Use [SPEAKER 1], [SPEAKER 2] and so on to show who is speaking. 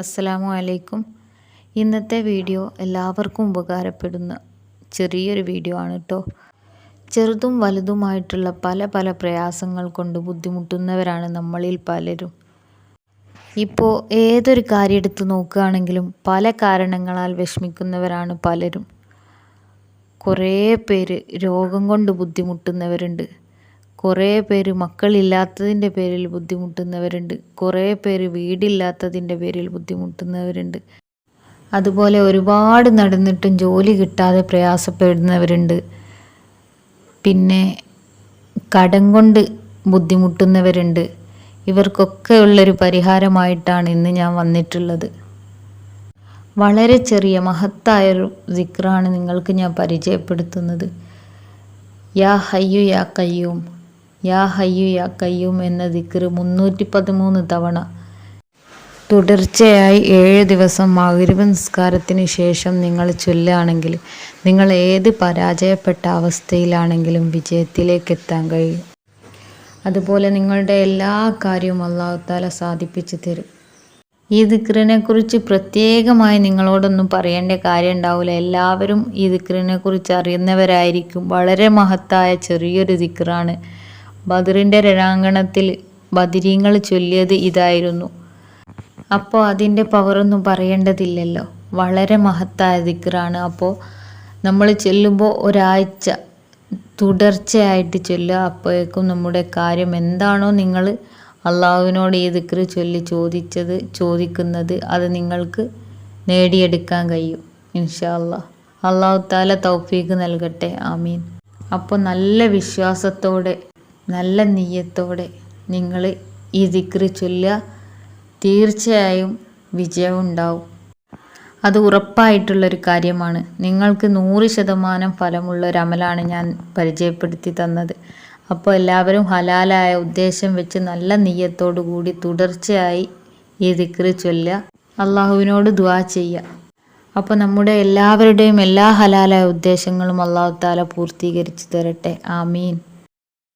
[SPEAKER 1] അസ്സലാമു അലൈക്കും. ഇന്നത്തെ വീഡിയോ എല്ലാവർക്കും ഉപകാരപ്പെടുന്ന ചെറിയൊരു വീഡിയോ ആണ് കേട്ടോ. ചെറുതും വലുതുമായിട്ടുള്ള പല പല പ്രയാസങ്ങൾ കൊണ്ട് ബുദ്ധിമുട്ടുന്നവരാണ് നമ്മളിൽ പലരും. ഇപ്പോൾ ഏതൊരു കാര്യം എടുത്ത് നോക്കുകയാണെങ്കിലും പല കാരണങ്ങളാൽ വിഷമിക്കുന്നവരാണ് പലരും. കുറേ പേര് രോഗം കൊണ്ട് ബുദ്ധിമുട്ടുന്നവരുണ്ട്, കുറേ പേര് മക്കളില്ലാത്തതിൻ്റെ പേരിൽ ബുദ്ധിമുട്ടുന്നവരുണ്ട്, കുറേ പേര് വീടില്ലാത്തതിൻ്റെ പേരിൽ ബുദ്ധിമുട്ടുന്നവരുണ്ട്. അതുപോലെ ഒരുപാട് നടന്നിട്ടും ജോലി കിട്ടാതെ പ്രയാസപ്പെടുന്നവരുണ്ട്. പിന്നെ കടം കൊണ്ട് ബുദ്ധിമുട്ടുന്നവരുണ്ട്. ഇവർക്കൊക്കെ ഉള്ളൊരു പരിഹാരമായിട്ടാണ് ഇന്ന് ഞാൻ വന്നിട്ടുള്ളത്. വളരെ ചെറിയ മഹത്തായൊരു ദിക്റാണ് നിങ്ങൾക്ക് ഞാൻ പരിചയപ്പെടുത്തുന്നത്. യാ ഹയ്യു യാ ഖയ്യൂം, യാ ഹയ്യു യാ ഖയ്യൂം എന്ന ദിക്ർ 313 തവണ തുടർച്ചയായി 7 ദിവസം മഗ്‌രിബ് നിസ്കാരത്തിന് ശേഷം നിങ്ങൾ ചൊല്ലുകയാണെങ്കിൽ നിങ്ങൾ ഏത് പരാജയപ്പെട്ട അവസ്ഥയിലാണെങ്കിലും വിജയത്തിലേക്ക് എത്താൻ കഴിയും. അതുപോലെ നിങ്ങളുടെ എല്ലാ കാര്യവും അല്ലാഹു തആല സാധിപ്പിച്ചു തരും. ഈ ദിക്റിനെ കുറിച്ച് പ്രത്യേകമായി നിങ്ങളോടൊന്നും പറയേണ്ട കാര്യം ഉണ്ടാവില്ല. എല്ലാവരും ഈ ദിക്റിനെ കുറിച്ച് അറിയുന്നവരായിരിക്കും. വളരെ മഹത്തായ ചെറിയൊരു ദിക്റാണ്. ബദറിൻ്റെ രണാങ്കണത്തിൽ ബദരീങ്ങൾ ചൊല്ലിയത് ഇതായിരുന്നു. അപ്പോൾ അതിൻ്റെ പവറൊന്നും പറയേണ്ടതില്ലല്ലോ. വളരെ മഹത്തായ ദിക്റാണ്. അപ്പോൾ നമ്മൾ ചൊല്ലുമ്പോൾ ഒരാഴ്ച തുടർച്ചയായിട്ട് ചൊല്ലുക. അപ്പോഴേക്കും നമ്മുടെ കാര്യം എന്താണോ നിങ്ങൾ അള്ളാഹുവിനോട് ഈ ദിക്ർ ചൊല്ലി ചോദിക്കുന്നത് അത് നിങ്ങൾക്ക് നേടിയെടുക്കാൻ കഴിയും ഇൻഷാ അല്ലാഹ്. അള്ളാഹു തആല തൗഫീഖ് നൽകട്ടെ, ആമീൻ. അപ്പോൾ നല്ല വിശ്വാസത്തോടെ നല്ല നിയ്യത്തോടെ നിങ്ങൾ ഈ ദിക്ർ ചൊല്ലുക. തീർച്ചയായും വിജയം ഉണ്ടാവും. അത് ഉറപ്പായിട്ടുള്ളൊരു കാര്യമാണ്. നിങ്ങൾക്ക് 100% ഫലമുള്ള ഒരു അമലാണ് ഞാൻ പരിചയപ്പെടുത്തി തന്നത്. അപ്പോൾ എല്ലാവരും ഹലാലായ ഉദ്ദേശം വെച്ച് നല്ല നിയ്യത്തോടു കൂടി തുടർച്ചയായി ഈ ദിക്ർ ചൊല്ലുക. അള്ളാഹുവിനോട് ദുആ ചെയ്യുക. അപ്പോൾ നമ്മുടെ എല്ലാവരുടെയും എല്ലാ ഹലാലായ ഉദ്ദേശങ്ങളും അള്ളാഹു തആല പൂർത്തീകരിച്ചു തരട്ടെ, ആമീൻ.